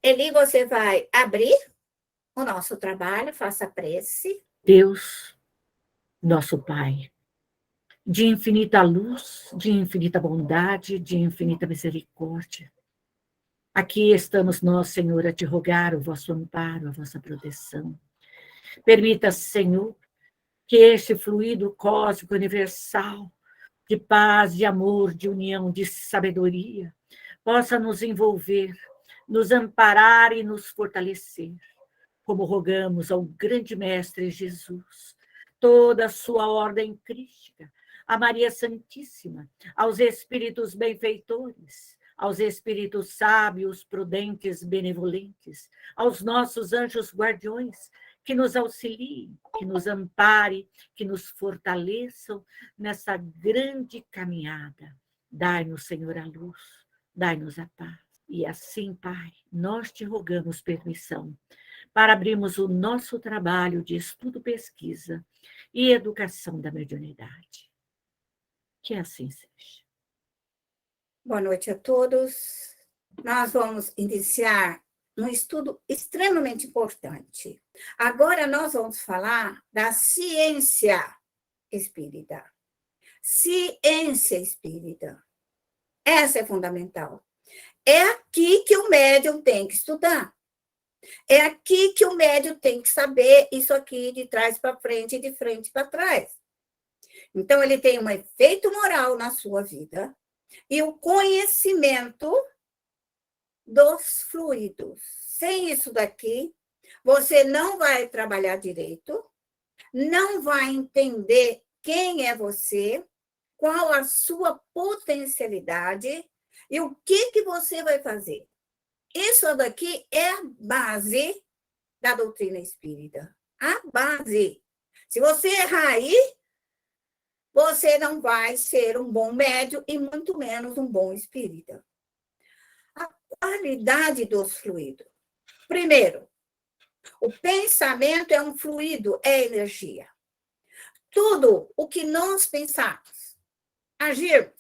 Eli, você vai abrir o nosso trabalho, faça prece. Deus, nosso Pai, de infinita luz, de infinita bondade, de infinita misericórdia. Aqui estamos nós, Senhor, a te rogar o vosso amparo, a vossa proteção. Permita, Senhor, que este fluido cósmico universal de paz, de amor, de união, de sabedoria, possa nos envolver, nos amparar e nos fortalecer, como rogamos ao grande Mestre Jesus, toda a sua ordem crística, a Maria Santíssima, aos espíritos benfeitores, aos espíritos sábios, prudentes, benevolentes, aos nossos anjos guardiões, que nos auxiliem, que nos amparem, que nos fortaleçam nessa grande caminhada. Dai-nos, Senhor, a luz, dai-nos a paz. E assim, Pai, nós te rogamos permissão para abrirmos o nosso trabalho de estudo, pesquisa e educação da mediunidade. Que assim seja. Boa noite a todos. Nós vamos iniciar um estudo extremamente importante. Agora nós vamos falar da ciência espírita. Ciência espírita. Essa é fundamental. É aqui que o médium tem que estudar. É aqui que o médium tem que saber isso aqui de trás para frente e de frente para trás. Então, ele tem um efeito moral na sua vida e o conhecimento dos fluidos. Sem isso daqui, você não vai trabalhar direito, não vai entender quem é você, qual a sua potencialidade e o que você vai fazer. Isso daqui é a base da doutrina espírita. A base. Se você errar aí, você não vai ser um bom médium e muito menos um bom espírita. A qualidade dos fluidos. Primeiro, o pensamento é um fluido, é energia. Tudo o que nós pensarmos, agirmos,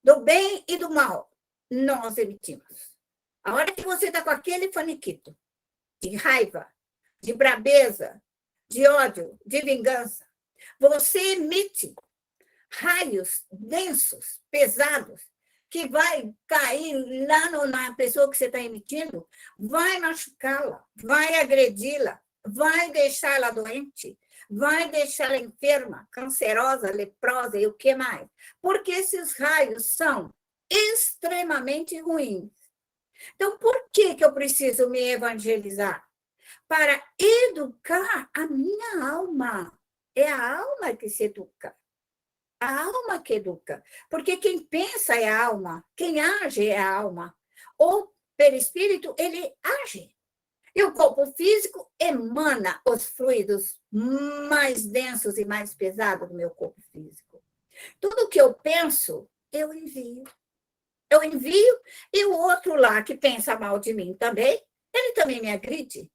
do bem e do mal, nós emitimos. A hora que você está com aquele faniquito de raiva, de brabeza, de ódio, de vingança, você emite raios densos, pesados, que vai cair lá na pessoa que você está emitindo, vai machucá-la, vai agredi-la, vai deixá-la doente, vai deixá-la enferma, cancerosa, leprosa e o que mais. Porque esses raios são extremamente ruins. Então, por que eu preciso me evangelizar? Para educar a minha alma. É a alma que se educa. A alma que educa. Porque quem pensa é a alma, quem age é a alma. O perispírito, ele age. E o corpo físico emana os fluidos mais densos e mais pesados do meu corpo físico. Tudo que eu penso, eu envio. Eu envio, e o outro lá que pensa mal de mim também, ele também me agride.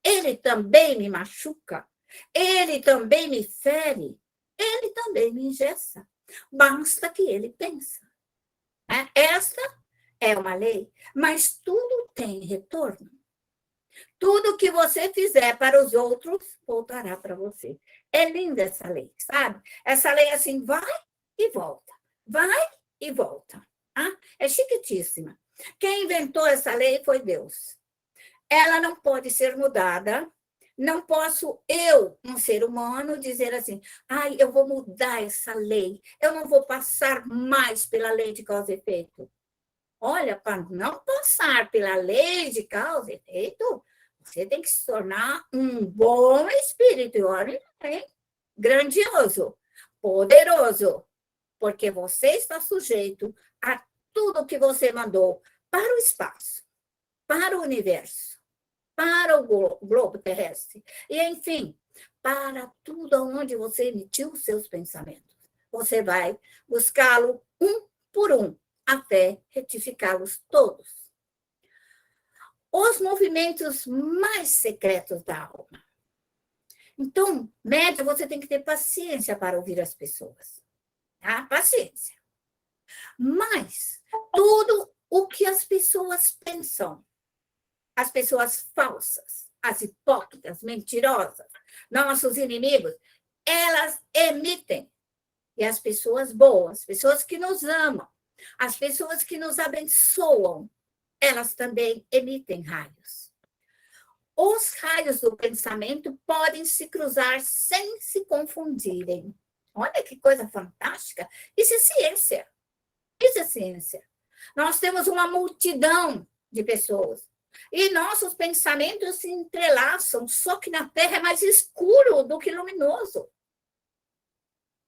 Ele também me machuca. Ele também me fere. Ele também me engessa. Basta que ele pense. Esta é uma lei, mas tudo tem retorno. Tudo que você fizer para os outros, voltará para você. É linda essa lei, sabe? Essa lei assim, vai e volta. Vai e volta. É chiquitíssima. Quem inventou essa lei foi Deus. Ela não pode ser mudada. Não posso eu, um ser humano, dizer assim, eu vou mudar essa lei. Eu não vou passar mais pela lei de causa e efeito. Olha, para não passar pela lei de causa e efeito, você tem que se tornar um bom espírito. Olha, grandioso, poderoso, porque você está sujeito a tudo que você mandou para o espaço, para o universo, para o globo terrestre, e, enfim, para tudo onde você emitiu os seus pensamentos. Você vai buscá-lo um por um, até retificá-los todos. Os movimentos mais secretos da alma. Então, média, você tem que ter paciência para ouvir as pessoas. Tá? Paciência. Mas tudo o que as pessoas pensam, as pessoas falsas, as hipócritas, mentirosas, nossos inimigos, elas emitem. E as pessoas boas, pessoas que nos amam, as pessoas que nos abençoam, elas também emitem raios. Os raios do pensamento podem se cruzar sem se confundirem. Olha que coisa fantástica! Isso é ciência. Isso é ciência. Nós temos uma multidão de pessoas. E nossos pensamentos se entrelaçam, só que na Terra é mais escuro do que luminoso.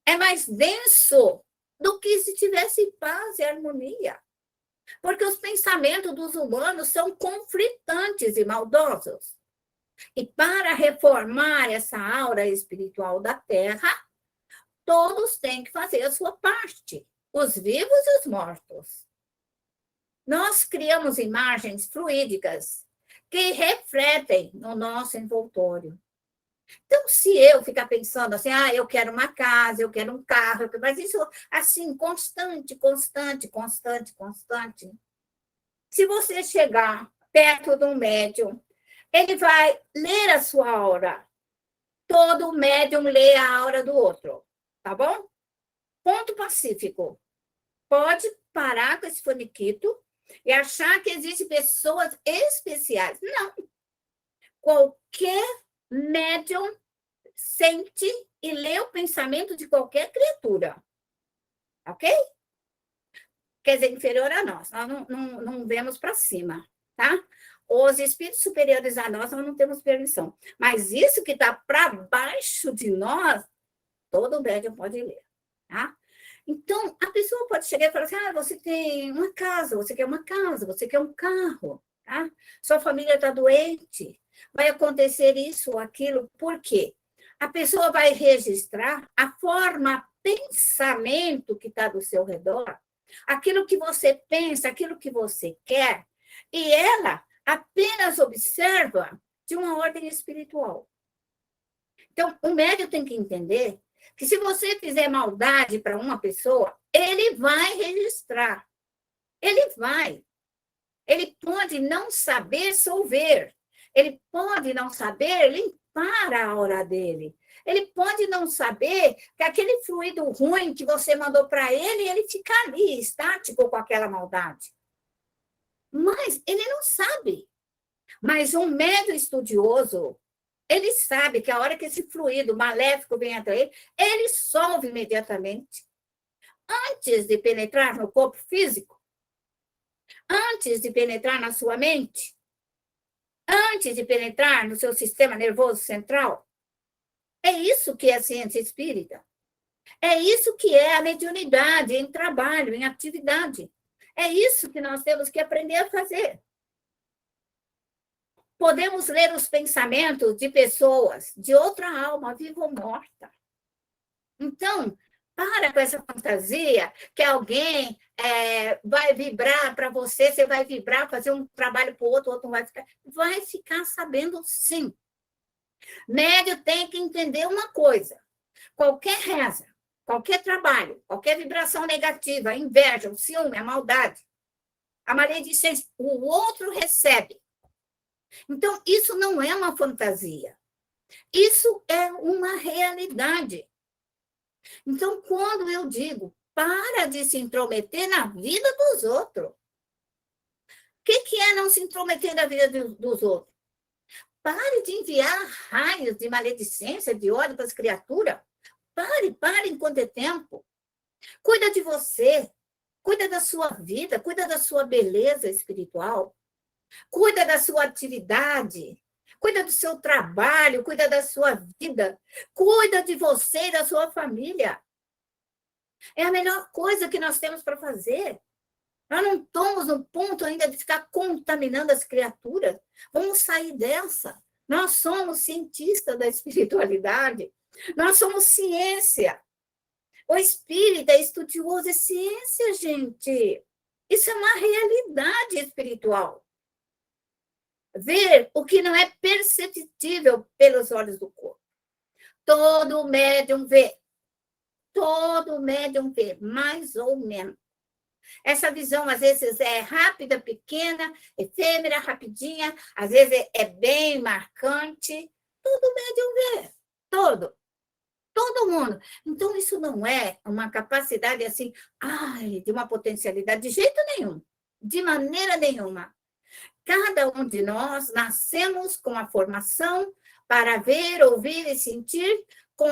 É mais denso do que se tivesse paz e harmonia. Porque os pensamentos dos humanos são conflitantes e maldosos. E para reformar essa aura espiritual da Terra, todos têm que fazer a sua parte, os vivos e os mortos. Nós criamos imagens fluídicas que refletem no nosso envoltório. Então, se eu ficar pensando assim, eu quero uma casa, eu quero um carro, mas isso assim, constante. Se você chegar perto de um médium, ele vai ler a sua aura. Todo médium lê a aura do outro, tá bom? Ponto pacífico. Pode parar com esse faniquito e achar que existem pessoas especiais. Não. Qualquer médium sente e lê o pensamento de qualquer criatura. Ok? Quer dizer, inferior a nós. Nós não vemos para cima, tá? Os espíritos superiores a nós não temos permissão. Mas isso que está para baixo de nós, todo médium pode ler, tá? Então, a pessoa pode chegar e falar assim, você tem uma casa, você quer uma casa, você quer um carro, tá? Sua família está doente, vai acontecer isso ou aquilo. Por quê? A pessoa vai registrar a forma, pensamento que está do seu redor, aquilo que você pensa, aquilo que você quer, e ela apenas observa de uma ordem espiritual. Então, o médium tem que entender que se você fizer maldade para uma pessoa, ele vai registrar. Ele vai. Ele pode não saber solver. Ele pode não saber limpar a aura dele. Ele pode não saber que aquele fluido ruim que você mandou para ele, ele fica ali, estático com aquela maldade. Mas ele não sabe. Mas um médium estudioso, ele sabe que a hora que esse fluido maléfico vem até ele, ele solve imediatamente. Antes de penetrar no corpo físico, antes de penetrar na sua mente, antes de penetrar no seu sistema nervoso central. É isso que é a ciência espírita. É isso que é a mediunidade em trabalho, em atividade. É isso que nós temos que aprender a fazer. Podemos ler os pensamentos de pessoas de outra alma, viva ou morta. Então, para com essa fantasia que alguém vai vibrar para você, você vai vibrar, fazer um trabalho para o outro não vai ficar. Vai ficar sabendo sim. Médio tem que entender uma coisa. Qualquer reza, qualquer trabalho, qualquer vibração negativa, a inveja, o ciúme, a maldade, a maledicência, o outro recebe. Então, isso não é uma fantasia. Isso é uma realidade. Então, quando eu digo, para de se intrometer na vida dos outros. O que é não se intrometer na vida dos outros? Pare de enviar raios de maledicência, de ódio para as criaturas. Pare enquanto é tempo. Cuida de você. Cuida da sua vida. Cuida da sua beleza espiritual. Cuida da sua atividade. Cuida do seu trabalho. Cuida da sua vida. Cuida de você e da sua família. É a melhor coisa que nós temos para fazer. Nós não estamos no ponto ainda de ficar contaminando as criaturas. Vamos sair dessa. Nós somos cientistas da espiritualidade. Nós somos ciência. O espírita é estudioso, é ciência, gente. Isso é uma realidade espiritual. Ver o que não é perceptível pelos olhos do corpo. Todo médium vê. Todo médium vê, mais ou menos. Essa visão, às vezes, é rápida, pequena, efêmera, rapidinha, às vezes é bem marcante. Todo médium vê, todo mundo. Então, isso não é uma capacidade assim, de uma potencialidade, de jeito nenhum, de maneira nenhuma. Cada um de nós nascemos com a formação para ver, ouvir e sentir com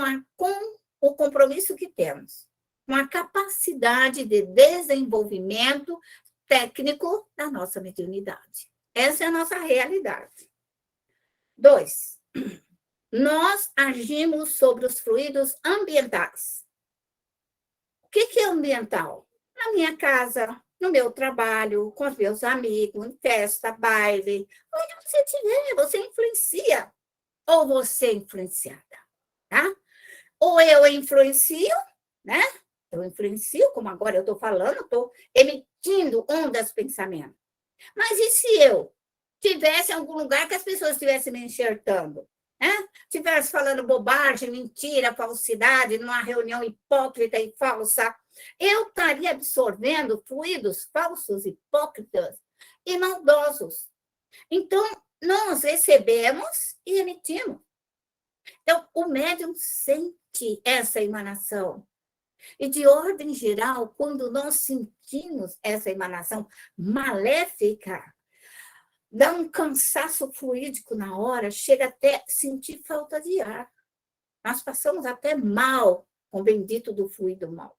o compromisso que temos, com a capacidade de desenvolvimento técnico da nossa mediunidade. Essa é a nossa realidade. 2. Nós agimos sobre os fluidos ambientais. O que é ambiental? Na minha casa, no meu trabalho, com os meus amigos, em festa, baile, onde você estiver, você influencia. Ou você é influenciada, tá? Ou eu influencio, né? Eu influencio, como agora eu estou falando, estou emitindo ondas de pensamento. Mas e se eu tivesse em algum lugar que as pessoas estivessem me enxertando? Né? Estivesse falando bobagem, mentira, falsidade, numa reunião hipócrita e falsa, eu estaria absorvendo fluidos falsos, hipócritas e maldosos. Então, nós recebemos e emitimos. Então, o médium sente essa emanação. E, de ordem geral, quando nós sentimos essa emanação maléfica, dá um cansaço fluídico na hora, chega até sentir falta de ar. Nós passamos até mal com o bendito do fluido mal.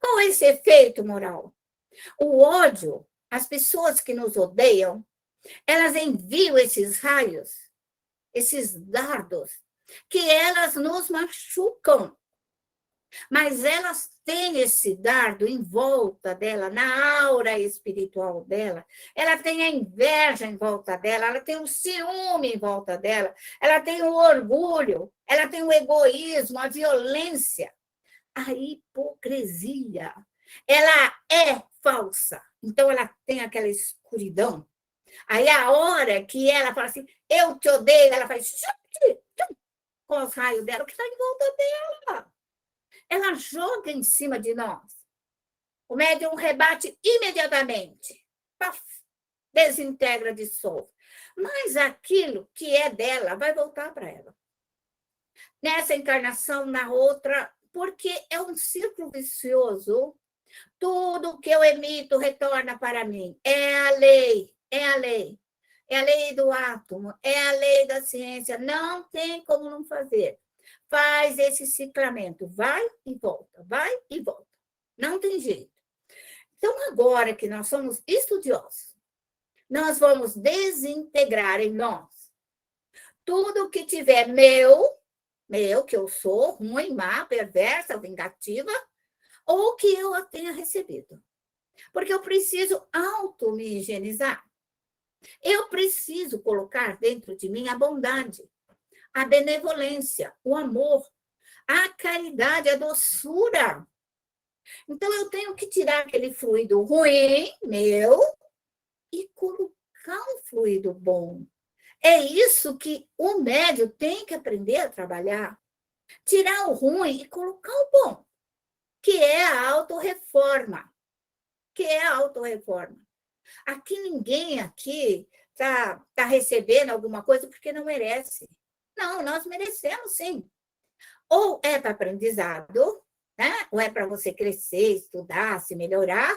Qual é esse efeito moral? O ódio, as pessoas que nos odeiam, elas enviam esses raios, esses dardos, que elas nos machucam. Mas elas têm esse dardo em volta dela, na aura espiritual dela. Ela tem a inveja em volta dela, ela tem o ciúme em volta dela, ela tem o orgulho, ela tem o egoísmo, a violência, a hipocrisia. Ela é falsa, então ela tem aquela escuridão. Aí a hora que ela fala assim, eu te odeio, ela faz com os raios dela, o que está em volta dela. Ela joga em cima de nós. O médium rebate imediatamente. Paf, desintegra, dissolve. Mas aquilo que é dela vai voltar para ela. Nessa encarnação, na outra, porque é um círculo vicioso. Tudo que eu emito retorna para mim. É a lei, é a lei. É a lei do átomo, é a lei da ciência. Não tem como não fazer. Faz esse ciclamento, vai e volta, vai e volta. Não tem jeito. Então, agora que nós somos estudiosos, nós vamos desintegrar em nós tudo que tiver meu, que eu sou ruim, má, perversa, vingativa, ou que eu tenha recebido. Porque eu preciso auto-me higienizar. Eu preciso colocar dentro de mim a bondade, a benevolência, o amor, a caridade, a doçura. Então, eu tenho que tirar aquele fluido ruim, meu, e colocar um fluido bom. É isso que o médium tem que aprender a trabalhar. Tirar o ruim e colocar o bom, que é a autorreforma. Aqui ninguém está recebendo alguma coisa porque não merece. Não, nós merecemos, sim. Ou é para aprendizado, né? Ou é para você crescer, estudar, se melhorar,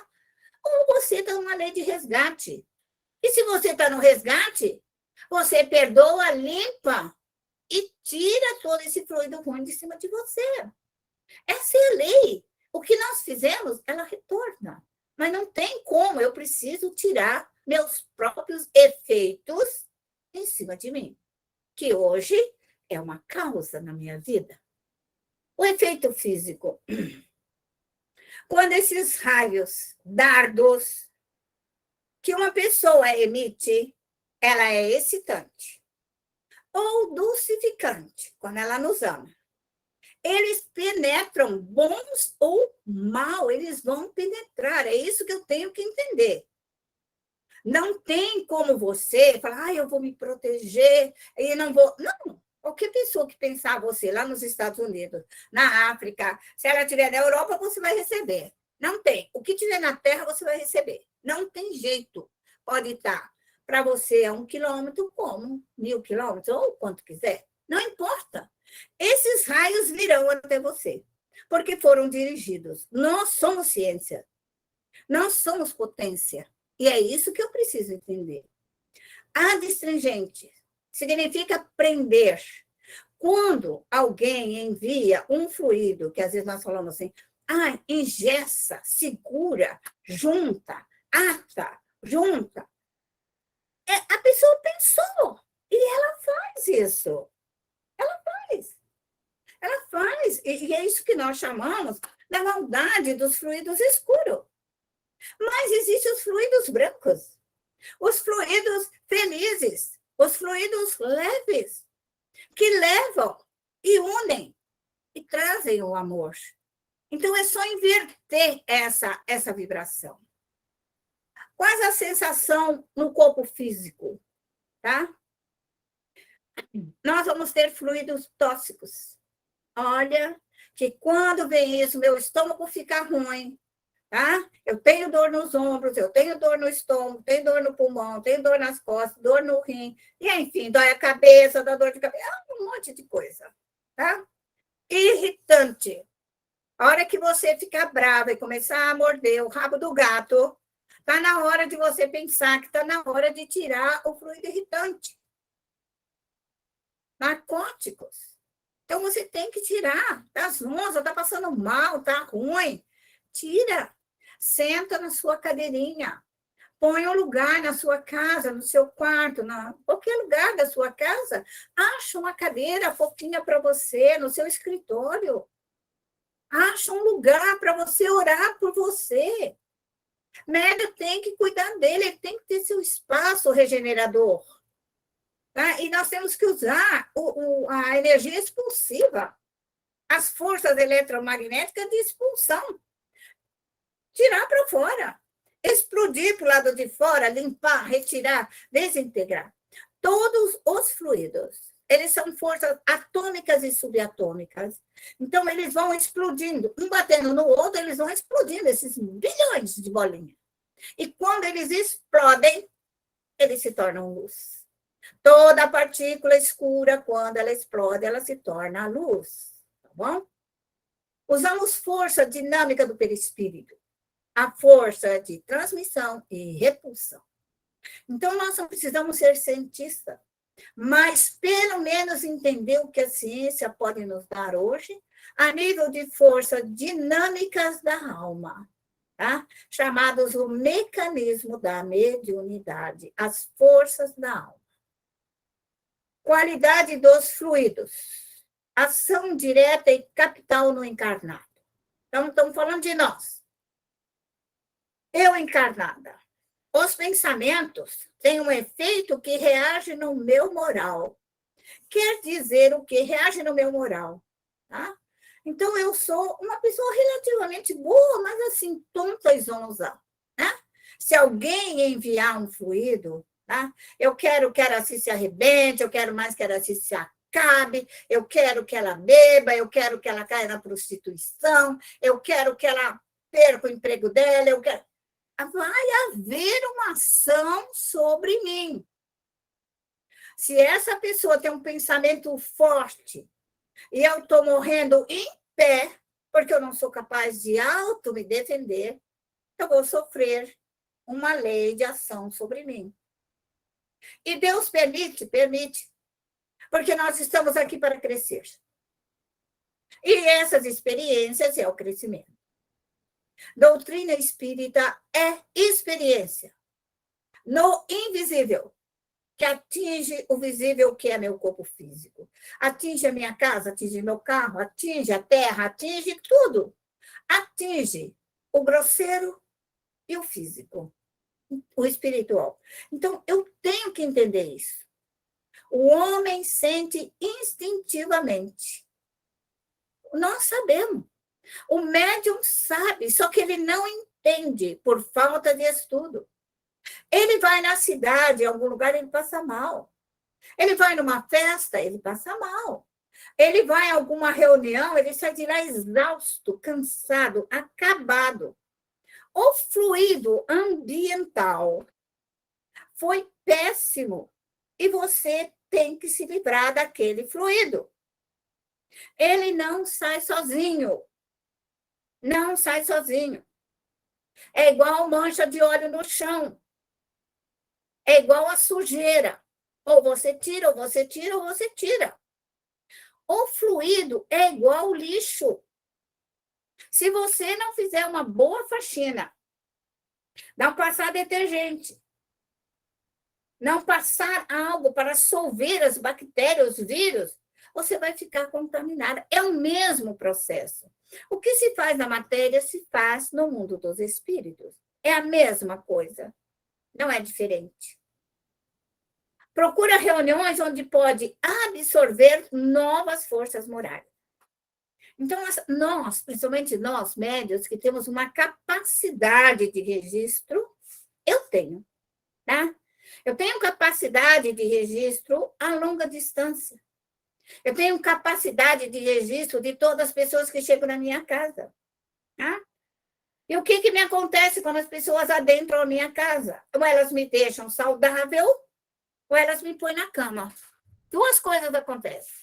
ou você está numa lei de resgate. E se você está no resgate, você perdoa, limpa e tira todo esse fluido ruim de cima de você. Essa é a lei. O que nós fizemos, ela retorna. Mas não tem como, eu preciso tirar meus próprios efeitos em cima de mim, que hoje é uma causa na minha vida. O efeito físico. Quando esses raios, dardos, que uma pessoa emite, ela é excitante ou dulcificante, quando ela nos ama. Eles penetram, bons ou mal, eles vão penetrar. É isso que eu tenho que entender. Não tem como você falar, eu vou me proteger e não vou... Não, qualquer pessoa que pensar você lá nos Estados Unidos, na África, se ela estiver na Europa, você vai receber. Não tem. O que tiver na terra, você vai receber. Não tem jeito. Pode estar para você a 1 quilômetro, como 1.000 quilômetros, ou quanto quiser. Não importa. Esses raios virão até você, porque foram dirigidos. Nós somos ciência. Nós somos potência. E é isso que eu preciso entender. Adstringente significa prender. Quando alguém envia um fluido, que às vezes nós falamos assim, engessa, segura, junta, ata, junta. A pessoa pensou e ela faz isso. Ela faz. Ela faz. E é isso que nós chamamos da maldade dos fluidos escuros. Mas existem os fluidos brancos, os fluidos felizes, os fluidos leves, que levam e unem e trazem o amor. Então, é só inverter essa vibração. Quais a sensação no corpo físico? Tá? Nós vamos ter fluidos tóxicos. Olha, que quando vem isso, meu estômago fica ruim, tá? Eu tenho dor nos ombros, eu tenho dor no estômago, tenho dor no pulmão, tenho dor nas costas, dor no rim, e enfim, dói a cabeça, dá dor de cabeça, um monte de coisa, tá? Irritante. A hora que você ficar brava e começar a morder o rabo do gato, está na hora de você pensar que está na hora de tirar o fluido irritante. Narcóticos. Então, você tem que tirar. Está zonza, está passando mal, está ruim. Tira. Senta na sua cadeirinha. Põe um lugar na sua casa, no seu quarto, qualquer lugar da sua casa. Acha uma cadeira fofinha para você, no seu escritório. Acha um lugar para você orar por você. Médio tem que cuidar dele, ele tem que ter seu espaço regenerador. Tá? E nós temos que usar a energia expulsiva, as forças eletromagnéticas de expulsão. Tirar para fora. Explodir para o lado de fora, limpar, retirar, desintegrar. Todos os fluidos, eles são forças atômicas e subatômicas. Então, eles vão explodindo, um batendo no outro, eles vão explodindo, esses bilhões de bolinhas. E quando eles explodem, eles se tornam luz. Toda partícula escura, quando ela explode, ela se torna luz. Tá bom? Usamos força dinâmica do perispírito. A força de transmissão e repulsão. Então, nós não precisamos ser cientistas, mas pelo menos entender o que a ciência pode nos dar hoje, a nível de forças dinâmicas da alma, tá? Chamados o mecanismo da mediunidade, as forças da alma. Qualidade dos fluidos, ação direta e capital no encarnado. Então, estamos falando de nós. Eu encarnada. Os pensamentos têm um efeito que reage no meu moral. Quer dizer o que? Reage no meu moral. Tá? Então, eu sou uma pessoa relativamente boa, mas assim, tonta e zonza. Né? Se alguém enviar um fluido, tá? Eu quero que ela se arrebente, eu quero mais que ela se acabe, eu quero que ela beba, eu quero que ela caia na prostituição, eu quero que ela perca o emprego dela, eu quero... Vai haver uma ação sobre mim. Se essa pessoa tem um pensamento forte e eu estou morrendo em pé, porque eu não sou capaz de me defender, eu vou sofrer uma lei de ação sobre mim. E Deus permite, porque nós estamos aqui para crescer. E essas experiências é o crescimento. Doutrina espírita é experiência no invisível, que atinge o visível, que é meu corpo físico. Atinge a minha casa, atinge meu carro, atinge a terra, atinge tudo. Atinge o grosseiro e o físico, o espiritual. Então, eu tenho que entender isso. O homem sente instintivamente. Nós sabemos. O médium sabe, só que ele não entende por falta de estudo. Ele vai na cidade, em algum lugar, ele passa mal. Ele vai numa festa, ele passa mal. Ele vai a alguma reunião, ele sai de lá exausto, cansado, acabado. O fluido ambiental foi péssimo e você tem que se livrar daquele fluido. Ele não sai sozinho. Não sai sozinho. É igual mancha de óleo no chão. É igual a sujeira. Ou você tira, ou você tira, ou você tira. O fluido é igual ao lixo. Se você não fizer uma boa faxina, não passar detergente, não passar algo para solver as bactérias, os vírus, você vai ficar contaminada. É o mesmo processo. O que se faz na matéria se faz no mundo dos espíritos. É a mesma coisa. Não é diferente. Procura reuniões onde pode absorver novas forças morais. Então, nós, principalmente nós, médios, que temos uma capacidade de registro, eu tenho, tá? Eu tenho capacidade de registro a longa distância. Eu tenho capacidade de registro de todas as pessoas que chegam na minha casa. Tá? E o que me acontece quando as pessoas adentram a minha casa? Ou elas me deixam saudável, ou elas me põem na cama. Duas coisas acontecem.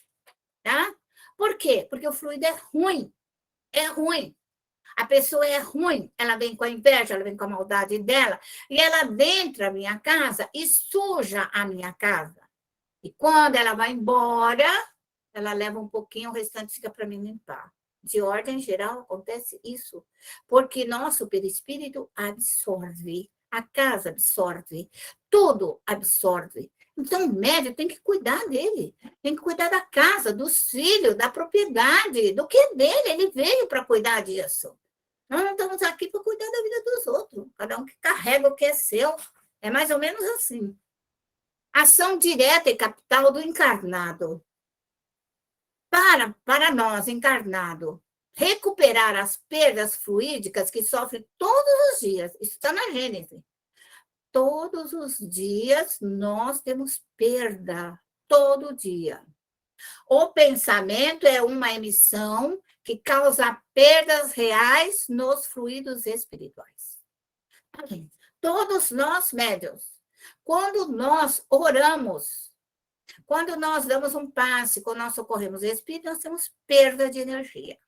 Tá? Por quê? Porque o fluido é ruim. É ruim. A pessoa é ruim, ela vem com a inveja, ela vem com a maldade dela, e ela adentra a minha casa e suja a minha casa. E quando ela vai embora, ela leva um pouquinho, o restante fica para mim limpar. De ordem geral, acontece isso, porque nosso perispírito absorve, a casa absorve, tudo absorve. Então, o médium tem que cuidar dele, tem que cuidar da casa, dos filhos, da propriedade, do que é dele, ele veio para cuidar disso. Nós não estamos aqui para cuidar da vida dos outros, cada um que carrega o que é seu, é mais ou menos assim. Ação direta e capital do encarnado. Para nós, encarnado, recuperar as perdas fluídicas que sofre todos os dias, isso está na Gênese. Todos os dias nós temos perda, todo dia. O pensamento é uma emissão que causa perdas reais nos fluidos espirituais. Todos nós, médiuns, quando nós oramos, quando nós damos um passe, quando nós socorremos o espírito, nós temos perda de energia.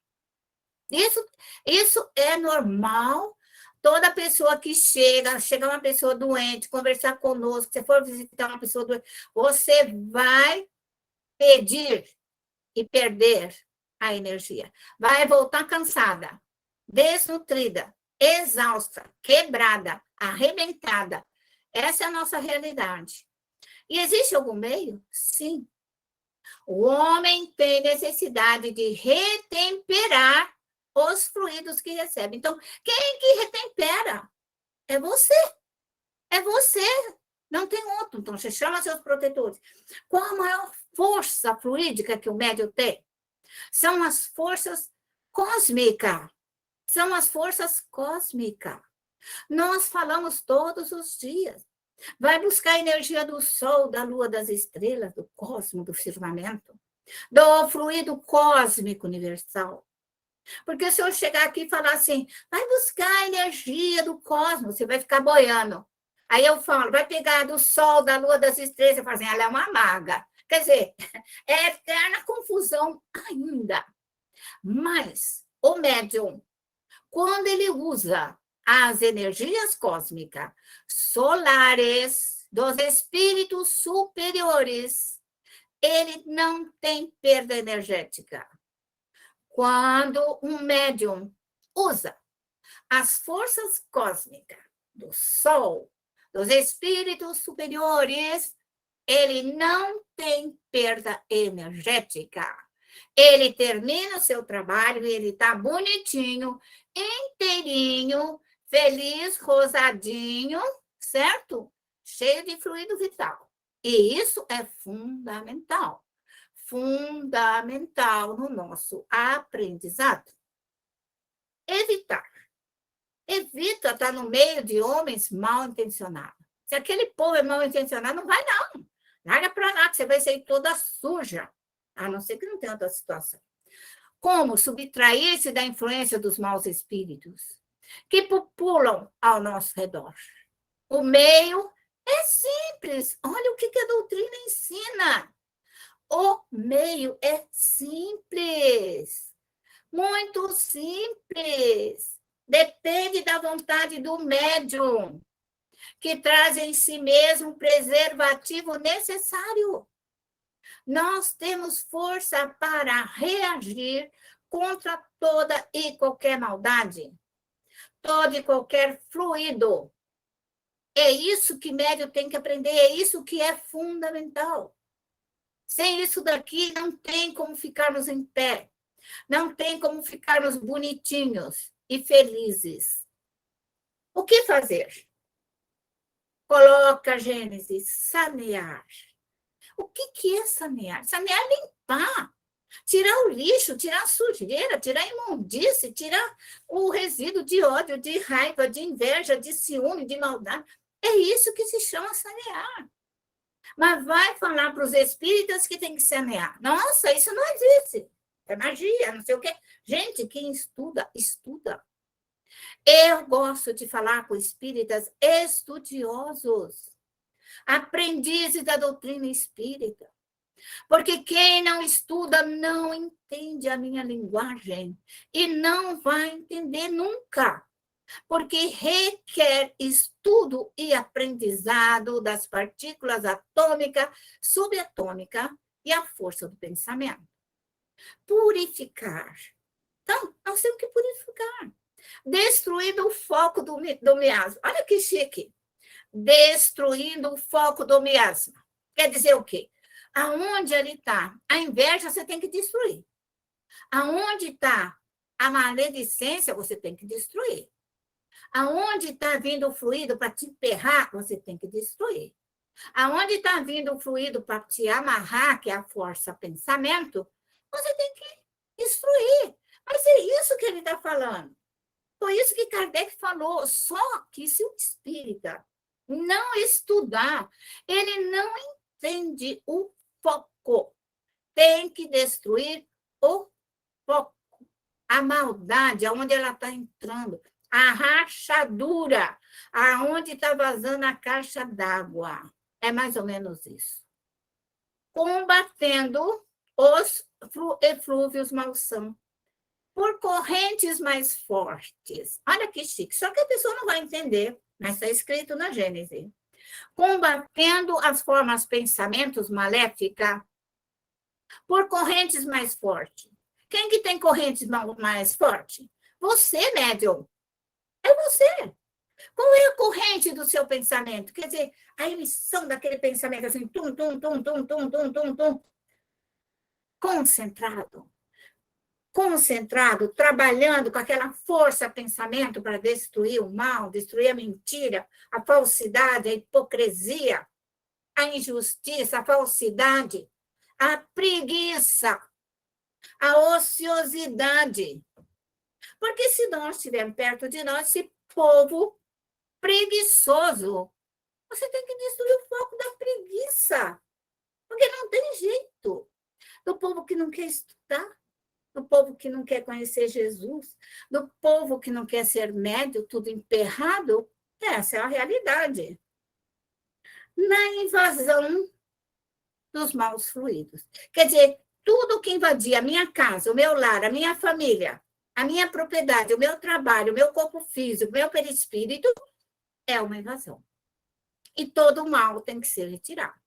Isso é normal. Toda pessoa que chega uma pessoa doente, conversar conosco, se for visitar uma pessoa doente, você vai pedir e perder a energia. Vai voltar cansada, desnutrida, exausta, quebrada, arrebentada. Essa é a nossa realidade. E existe algum meio? Sim. O homem tem necessidade de retemperar os fluidos que recebe. Então, quem que retempera? É você. É você. Não tem outro. Então, você chama seus protetores. Qual a maior força fluídica que o médium tem? São as forças cósmicas. São as forças cósmicas. Nós falamos todos os dias. Vai buscar a energia do sol, da lua, das estrelas, do cosmos, do firmamento, do fluido cósmico universal. Porque se eu chegar aqui e falar assim, vai buscar a energia do cosmos, você vai ficar boiando. Aí eu falo, vai pegar do sol, da lua, das estrelas, você fala assim, ela é uma maga. Quer dizer, é eterna confusão ainda. Mas o médium, quando ele usa as energias cósmicas solares dos espíritos superiores, ele não tem perda energética. Quando um médium usa as forças cósmicas do Sol, dos espíritos superiores, ele não tem perda energética. Ele termina o seu trabalho e ele está bonitinho, inteirinho, feliz, rosadinho, certo? Cheio de fluido vital. E isso é fundamental. Fundamental no nosso aprendizado. Evitar. Evita estar no meio de homens mal intencionados. Se aquele povo é mal intencionado, não vai não. Larga para lá, que você vai sair toda suja. A não ser que não tenha outra situação. Como subtrair-se da influência dos maus espíritos? que populam ao nosso redor. O meio é simples. Olha o que a doutrina ensina. O meio é simples. Muito simples. Depende da vontade do médium, que traz em si mesmo o preservativo necessário. Nós temos força para reagir contra toda e qualquer maldade, todo e qualquer fluido. É isso que médium tem que aprender, é isso que é fundamental. Sem isso daqui, não tem como ficarmos em pé, não tem como ficarmos bonitinhos e felizes. O que fazer? Coloca Gênesis, sanear. O que é sanear? Sanear é limpar, tirar o lixo, tirar a sujeira, tirar a imundície, tirar o resíduo de ódio, de raiva, de inveja, de ciúme, de maldade. É isso que se chama sanear. Mas vai falar para os espíritas que tem que sanear. Nossa, isso não existe. É magia, não sei o quê. Gente, quem estuda, estuda. Eu gosto de falar com espíritas estudiosos, aprendizes da doutrina espírita. Porque quem não estuda não entende a minha linguagem e não vai entender nunca. Porque requer estudo e aprendizado das partículas atômica, subatômica e a força do pensamento. Purificar. Então, nós temos que purificar. Destruindo o foco do miasma. Olha que chique. Destruindo o foco do miasma. Quer dizer o quê? Aonde ele está? A inveja você tem que destruir. Aonde está a maledicência, você tem que destruir. Aonde está vindo o fluido para te emperrar, você tem que destruir. Aonde está vindo o fluido para te amarrar, que é a força pensamento, você tem que destruir. Mas é isso que ele está falando. Foi isso que Kardec falou. Só que se o espírita não estudar, ele não entende o foco. Tem que destruir o foco. A maldade, aonde ela está entrando. A rachadura, aonde está vazando a caixa d'água. É mais ou menos isso. Combatendo os eflúvios malsão por correntes mais fortes. Olha que chique. Só que a pessoa não vai entender, mas está escrito na Gênesis. Combatendo as formas pensamentos maléficas por correntes mais fortes. Quem que tem correntes mais fortes? Você, médium. É você. Qual é a corrente do seu pensamento? Quer dizer, a emissão daquele pensamento assim, tum, tum, tum, tum, tum, tum, tum, tum. Concentrado, trabalhando com aquela força pensamento para destruir o mal, destruir a mentira, a falsidade, a hipocrisia, a injustiça, a falsidade, a preguiça, a ociosidade. Porque se nós estivermos perto de nós, esse povo preguiçoso, você tem que destruir o foco da preguiça. Porque não tem jeito. Do povo que não quer estudar, do povo que não quer conhecer Jesus, do povo que não quer ser médio, tudo emperrado, essa é a realidade. Na invasão dos maus fluidos. Quer dizer, tudo que invadia a minha casa, o meu lar, a minha família, a minha propriedade, o meu trabalho, o meu corpo físico, o meu perispírito, é uma invasão. E todo o mal tem que ser retirado.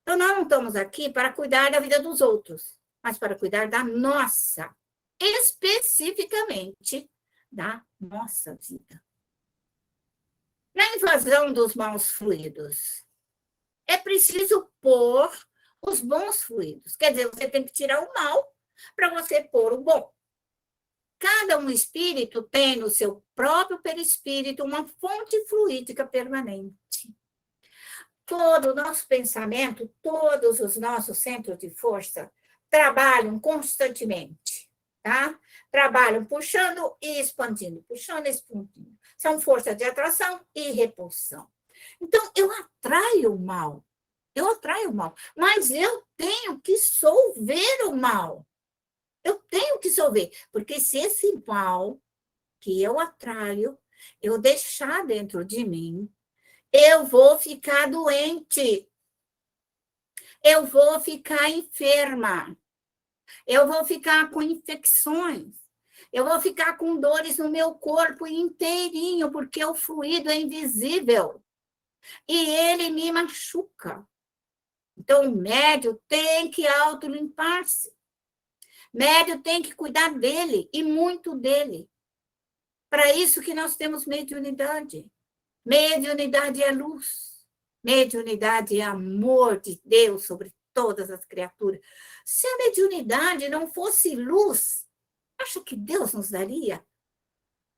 Então, nós não estamos aqui para cuidar da vida dos outros, mas para cuidar da nossa, especificamente da nossa vida. Na invasão dos maus fluidos, é preciso pôr os bons fluidos. Quer dizer, você tem que tirar o mal para você pôr o bom. Cada um espírito tem no seu próprio perispírito uma fonte fluídica permanente. Todo o nosso pensamento, todos os nossos centros de força trabalham constantemente, tá? Trabalham puxando e expandindo, puxando e expandindo. São forças de atração e repulsão. Então, eu atraio o mal, mas eu tenho que solver o mal. Eu tenho que solver, porque se esse mal que eu atraio, eu deixar dentro de mim, eu vou ficar doente. Eu vou ficar enferma. Eu vou ficar com infecções. Eu vou ficar com dores no meu corpo inteirinho, porque o fluido é invisível. E ele me machuca. Então, o médium tem que autolimpar-se. Médium tem que cuidar dele, e muito dele. Para isso que nós temos mediunidade. Mediunidade é luz. Mediunidade é amor de Deus sobre todas as criaturas. Se a mediunidade não fosse luz, acha que Deus nos daria?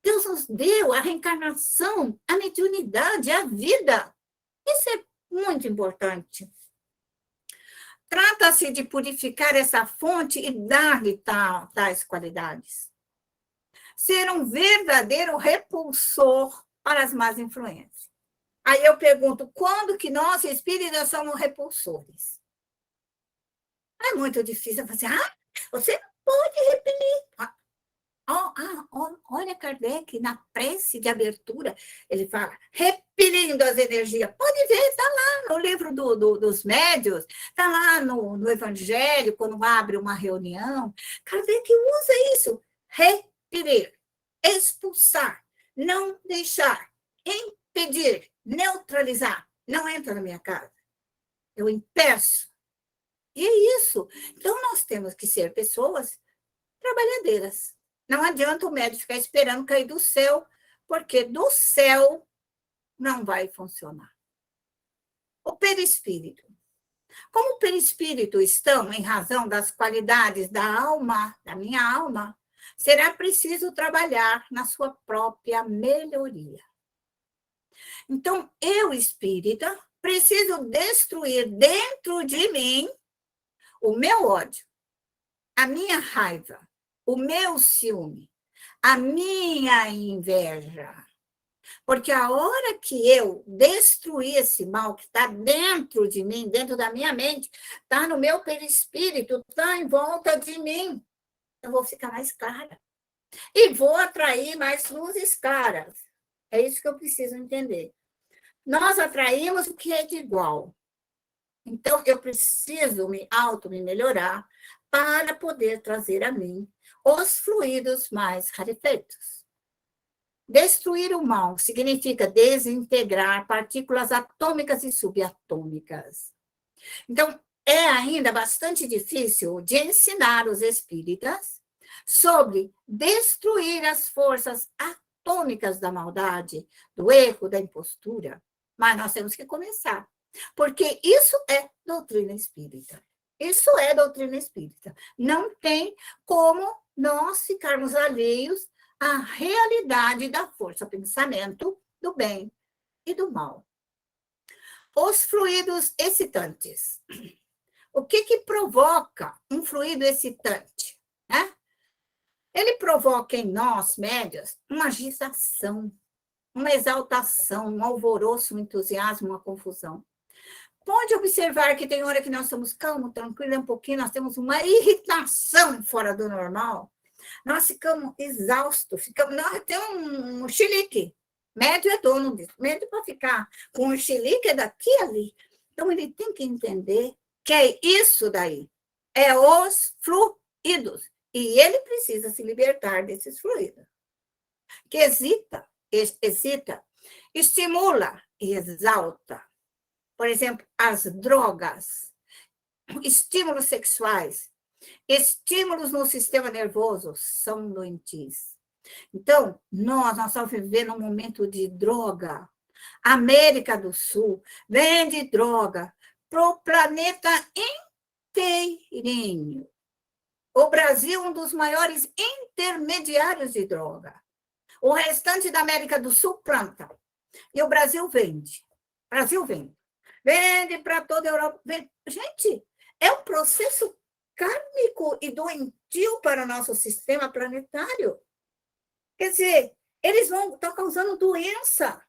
Deus nos deu a reencarnação, a mediunidade, a vida. Isso é muito importante. Trata-se de purificar essa fonte e dar-lhe tais qualidades. Ser um verdadeiro repulsor para as más influências. Aí eu pergunto, quando que nós, espíritas, somos repulsores? É muito difícil. Você, você não pode repelir. Olha Kardec, na prece de abertura, ele fala, repelindo as energias. Pode ver, está lá no livro dos médios, está lá no Evangelho, quando abre uma reunião. Kardec usa isso, repelir, expulsar, não deixar, impedir, neutralizar. Não entra na minha casa. Eu impeço. E é isso. Então, nós temos que ser pessoas trabalhadeiras. Não adianta o médico ficar esperando cair do céu, porque do céu não vai funcionar. O perispírito. Como o perispírito estão em razão das qualidades da alma, da minha alma, será preciso trabalhar na sua própria melhoria. Então, eu, espírita, preciso destruir dentro de mim o meu ódio, a minha raiva, o meu ciúme, a minha inveja. Porque a hora que eu destruir esse mal que está dentro de mim, dentro da minha mente, está no meu perispírito, está em volta de mim, eu vou ficar mais clara. E vou atrair mais luzes claras. É isso que eu preciso entender. Nós atraímos o que é de igual. Então, eu preciso me melhorar para poder trazer a mim os fluidos mais rarefeitos. Destruir o mal significa desintegrar partículas atômicas e subatômicas. Então, é ainda bastante difícil de ensinar os espíritas sobre destruir as forças atômicas da maldade, do erro, da impostura. Mas nós temos que começar, porque isso é doutrina espírita. Isso é doutrina espírita. Não tem como nós ficarmos alheios à realidade da força-pensamento do bem e do mal. Os fluidos excitantes. O que provoca um fluido excitante? Né? Ele provoca em nós, médios, uma agitação, uma exaltação, um alvoroço, um entusiasmo, uma confusão. Pode observar que tem hora que nós estamos calmos, tranquilos, um pouquinho, nós temos uma irritação fora do normal. Nós ficamos exaustos, nós temos um chilique. Médio é dono disso. Médio para ficar com um chilique é daqui e ali. Então, ele tem que entender que é isso daí. É os fluidos. E ele precisa se libertar desses fluidos. Que excita, estimula e exalta. Por exemplo, as drogas, estímulos sexuais, estímulos no sistema nervoso são doentios. Então, nós estamos vivendo um momento de droga. A América do Sul vende droga para o planeta inteirinho. O Brasil é um dos maiores intermediários de droga. O restante da América do Sul planta. E o Brasil vende. O Brasil vende. Vende para toda a Europa. Vende. Gente, é um processo kármico e doentio para o nosso sistema planetário. Quer dizer, eles estão causando doença.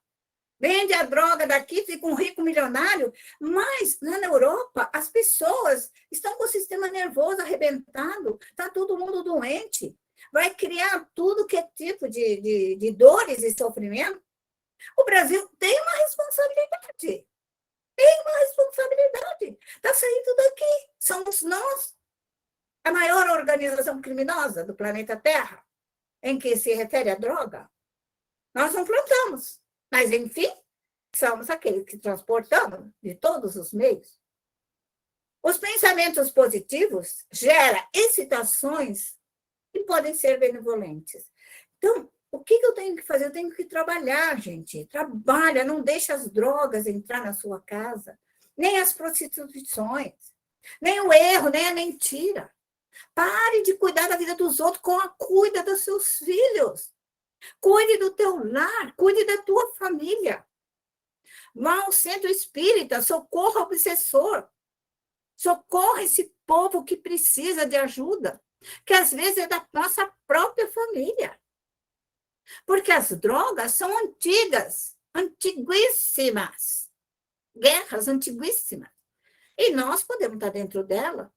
Vende a droga daqui, fica um rico milionário, mas lá na Europa, as pessoas estão com o sistema nervoso arrebentado, está todo mundo doente. vai criar tudo que é tipo de dores e sofrimento. O Brasil tem uma responsabilidade. Tem uma responsabilidade. Está saindo daqui. Somos nós, a maior organização criminosa do planeta Terra, em que se refere à droga. Nós não plantamos, mas, enfim, somos aqueles que transportamos de todos os meios. Os pensamentos positivos geram excitações que podem ser benevolentes. Então, o que eu tenho que fazer? Eu tenho que trabalhar, gente. Trabalha, não deixa as drogas entrar na sua casa, nem as prostituições, nem o erro, nem a mentira. Pare de cuidar da vida dos outros, cuida dos seus filhos. Cuide do teu lar, cuide da tua família. Vá ao centro espírita, socorra o obsessor. Socorra esse povo que precisa de ajuda, que às vezes é da nossa própria família. Porque as drogas são antigas, antiguíssimas. Guerras antiguíssimas. E nós podemos estar dentro dela.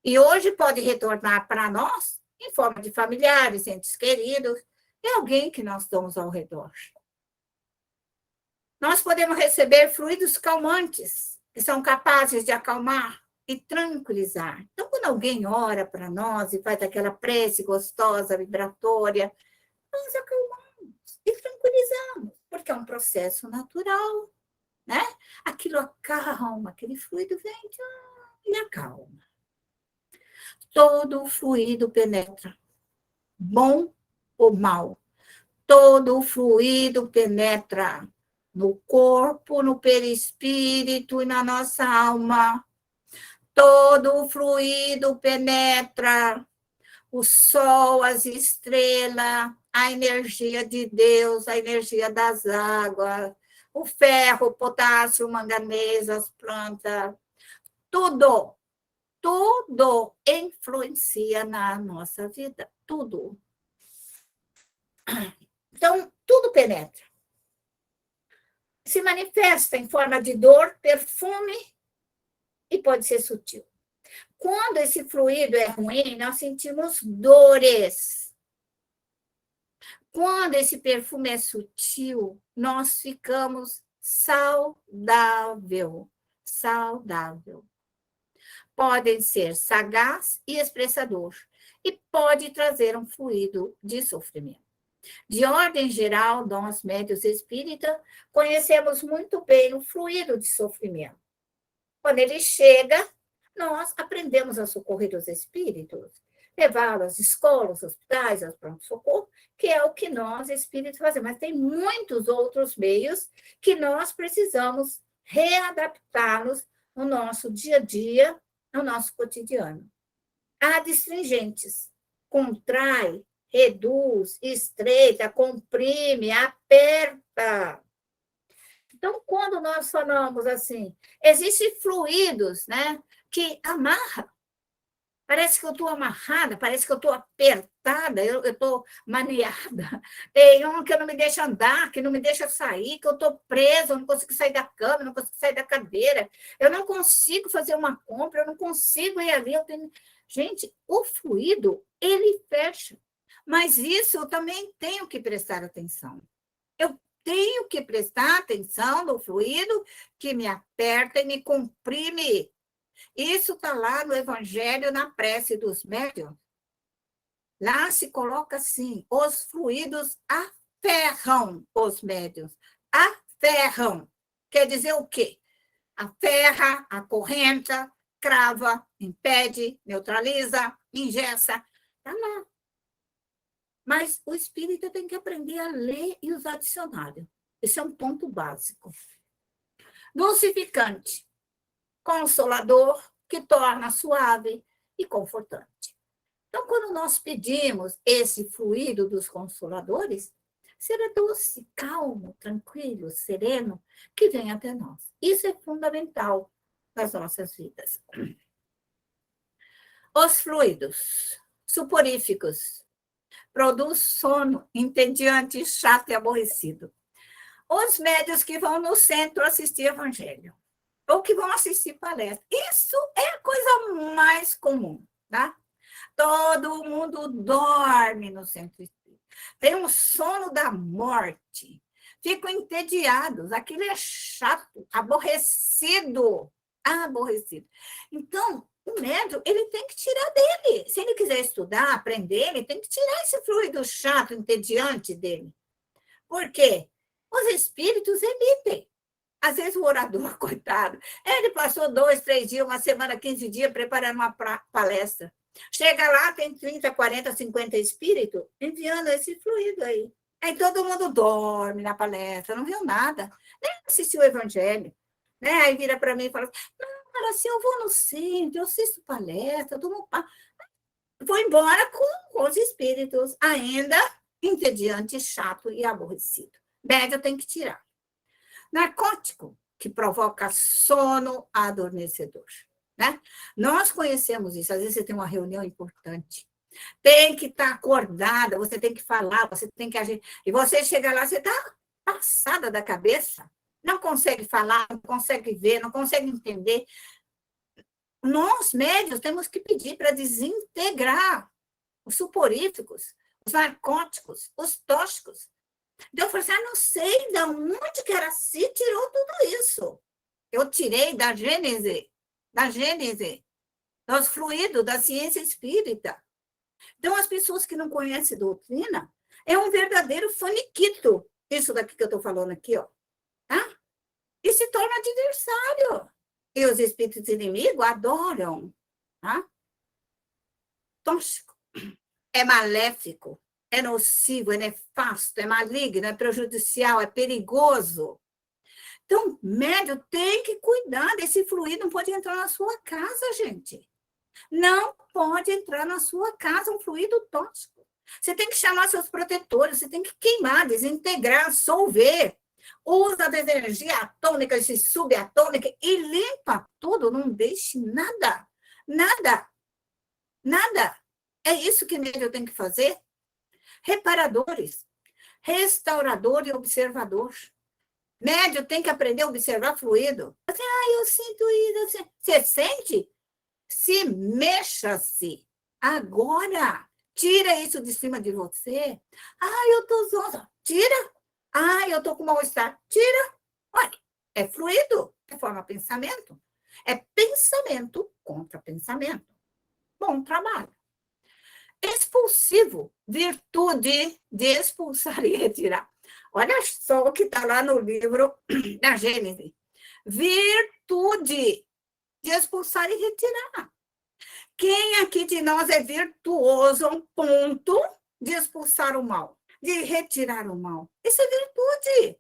E hoje pode retornar para nós em forma de familiares, entes queridos, e alguém que nós estamos ao redor. Nós podemos receber fluidos calmantes, que são capazes de acalmar e tranquilizar. Então, quando alguém ora para nós e faz aquela prece gostosa, vibratória, nós acalmamos e tranquilizamos, porque é um processo natural, né? Aquilo acalma, aquele fluido vem e acalma. Todo o fluido penetra, bom ou mal. Todo o fluido penetra no corpo, no perispírito e na nossa alma. Todo o fluido penetra o sol, as estrelas, a energia de Deus, a energia das águas, o ferro, o potássio, o manganês, as plantas. Tudo influencia na nossa vida. Tudo. Então, tudo penetra. Se manifesta em forma de dor, perfume e pode ser sutil. Quando esse fluido é ruim, nós sentimos dores. Quando esse perfume é sutil, nós ficamos saudável. Podem ser sagaz e expressador, e pode trazer um fluido de sofrimento. De ordem geral, nós, médiuns espíritas, conhecemos muito bem o fluido de sofrimento. Quando ele chega, nós aprendemos a socorrer os espíritos, levá-los às escolas, aos hospitais, aos pronto-socorro, que é o que nós, espíritos, fazemos. Mas tem muitos outros meios que nós precisamos readaptá-los no nosso dia a dia, no nosso cotidiano. Há adstringentes, contrai, reduz, estreita, comprime, aperta. Então, quando nós falamos assim, existem fluidos, né, que amarra. Parece que eu estou amarrada, parece que eu estou apertada, eu estou maniada. Tem um que não me deixa andar, que não me deixa sair, que eu estou presa, eu não consigo sair da cama, eu não consigo sair da cadeira, eu não consigo fazer uma compra, eu não consigo ir ali. Gente, o fluido, ele fecha. Mas isso eu também tenho que prestar atenção. Eu tenho que prestar atenção no fluido que me aperta e me comprime. Isso está lá no Evangelho, na prece dos médiuns. Lá se coloca assim, os fluidos aferram os médiuns. Aferram. Quer dizer o quê? Aferra, acorrenta, crava, impede, neutraliza, engessa. Está lá. Mas o espírita tem que aprender a ler e usar dicionário. Esse é um ponto básico. Dulcificante. Consolador, que torna suave e confortante. Então, quando nós pedimos esse fluido dos consoladores, será doce, calmo, tranquilo, sereno, que vem até nós. Isso é fundamental nas nossas vidas. Os fluidos suporíficos produz sono entediante, chato e aborrecido. Os médiuns que vão no centro assistir evangelho, ou que vão assistir palestra. Isso é a coisa mais comum, tá? Todo mundo dorme no centro espírita. Tem um sono da morte. Ficam entediados. Aquilo é chato, aborrecido. Aborrecido. Então, o médium, ele tem que tirar dele. Se ele quiser estudar, aprender, ele tem que tirar esse fluido chato, entediante dele. Por quê? Os espíritos emitem. Às vezes o orador, coitado, ele passou 2, 3 dias, uma semana, 15 dias preparando uma palestra. Chega lá, tem 30, 40, 50 espíritos enviando esse fluido aí. Aí todo mundo dorme na palestra, não viu nada, nem assistiu o evangelho. Né? Aí vira para mim e fala assim, não, assim, eu vou no centro, eu assisto palestra, vou embora com os espíritos, ainda entediante, chato e aborrecido. Médio tem que tirar. Narcótico, que provoca sono adormecedor. Né? Nós conhecemos isso, às vezes você tem uma reunião importante, tem que estar acordada, você tem que falar, você tem que agir, e você chega lá, você está passada da cabeça, não consegue falar, não consegue ver, não consegue entender. Nós, médios, temos que pedir para desintegrar os suporíficos, os narcóticos, os tóxicos. Então, eu falei assim, não sei de onde que Araci tirou tudo isso. Eu tirei da Gênese, dos fluidos da ciência espírita. Então, as pessoas que não conhecem doutrina, é um verdadeiro faniquito, isso daqui que eu estou falando aqui, ó. Tá? E se torna adversário. E os espíritos inimigos adoram. Tá? Tóxico. É maléfico. É nocivo, é nefasto, é maligno, é prejudicial, é perigoso. Então, médium tem que cuidar desse fluido, não pode entrar na sua casa, gente. Não pode entrar na sua casa um fluido tóxico. Você tem que chamar seus protetores, você tem que queimar, desintegrar, solver. Usa da energia atômica, esse subatômica e limpa tudo, não deixe nada, nada, nada. É isso que médium tem que fazer. Reparadores, restaurador e observador. Médio tem que aprender a observar fluido. Assim, eu sinto isso. Você sente? Se mexa-se. Agora. Tira isso de cima de você. Eu tô zonza. Tira. Eu tô com mal-estar. Tira. Olha, é fluido. É forma pensamento. É pensamento contra pensamento. Bom trabalho. Expulsivo, virtude de expulsar e retirar. Olha só o que está lá no livro da Gênese. Virtude de expulsar e retirar. Quem aqui de nós é virtuoso a um ponto de expulsar o mal, de retirar o mal? Isso é virtude.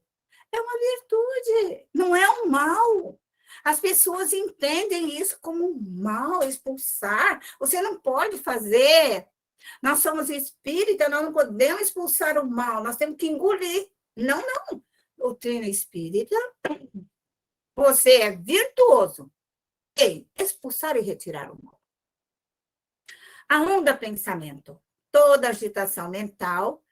É uma virtude, não é um mal. As pessoas entendem isso como um mal, expulsar. Você não pode fazer. Nós somos espíritas, nós não podemos expulsar o mal, nós temos que engolir. Não. Doutrina espírita, você é virtuoso em expulsar e retirar o mal. A onda pensamento, toda agitação mental,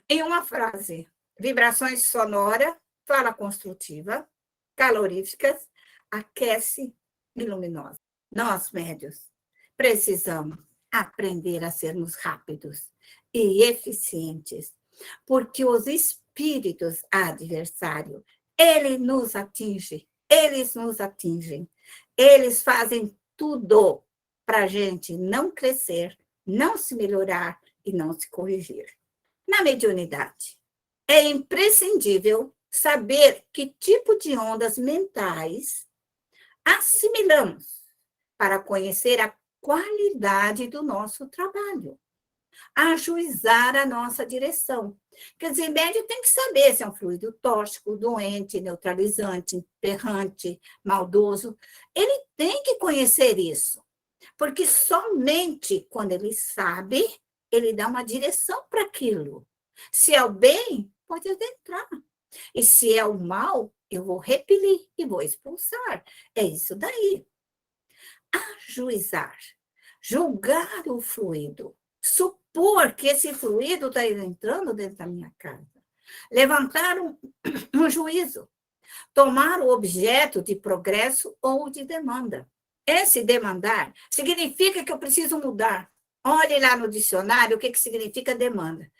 em uma frase, vibrações sonora, fala construtiva, caloríficas, aquece e luminosa. Nós, médios, precisamos aprender a sermos rápidos e eficientes, porque os espíritos adversários, eles nos atingem, eles fazem tudo para a gente não crescer, não se melhorar e não se corrigir. Na mediunidade, é imprescindível saber que tipo de ondas mentais assimilamos para conhecer a qualidade do nosso trabalho, ajuizar a nossa direção. Quer dizer, médium tem que saber se é um fluido tóxico, doente, neutralizante, errante, maldoso. Ele tem que conhecer isso, porque somente quando ele sabe, ele dá uma direção para aquilo. Se é o bem, pode adentrar. E se é o mal, eu vou repelir e vou expulsar. É isso daí. Ajuizar, julgar o fluido, supor que esse fluido está entrando dentro da minha casa, levantar um juízo, tomar o objeto de progresso ou de demanda. Esse demandar significa que eu preciso mudar. Olhe lá no dicionário o que significa demanda.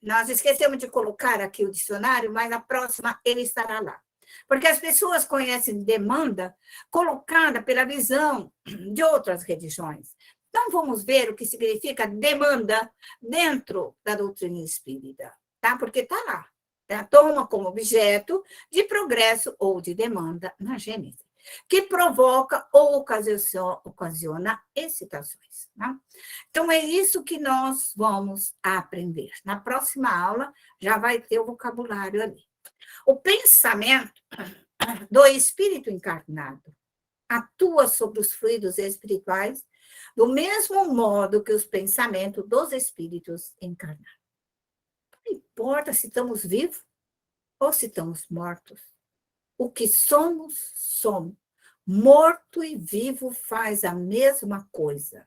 Nós esquecemos de colocar aqui o dicionário, mas na próxima ele estará lá. Porque as pessoas conhecem demanda colocada pela visão de outras religiões. Então, vamos ver o que significa demanda dentro da doutrina espírita, tá? Porque está lá. Tá? Toma como objeto de progresso ou de demanda na Gênese, que provoca ou ocasiona excitações. Tá? Então, é isso que nós vamos aprender. Na próxima aula, já vai ter o vocabulário ali. O pensamento do espírito encarnado atua sobre os fluidos espirituais do mesmo modo que os pensamentos dos espíritos encarnados. Não importa se estamos vivos ou se estamos mortos. O que somos, somos. Morto e vivo faz a mesma coisa.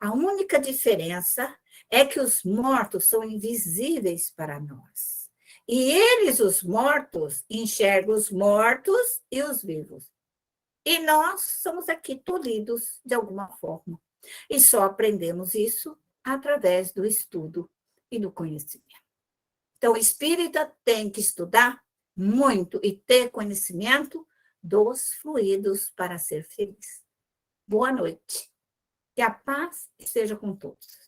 A única diferença é que os mortos são invisíveis para nós. E eles, os mortos, enxergam os mortos e os vivos. E nós somos aqui tolhidos de alguma forma. E só aprendemos isso através do estudo e do conhecimento. Então, o espírita tem que estudar muito e ter conhecimento dos fluidos para ser feliz. Boa noite. Que a paz esteja com todos.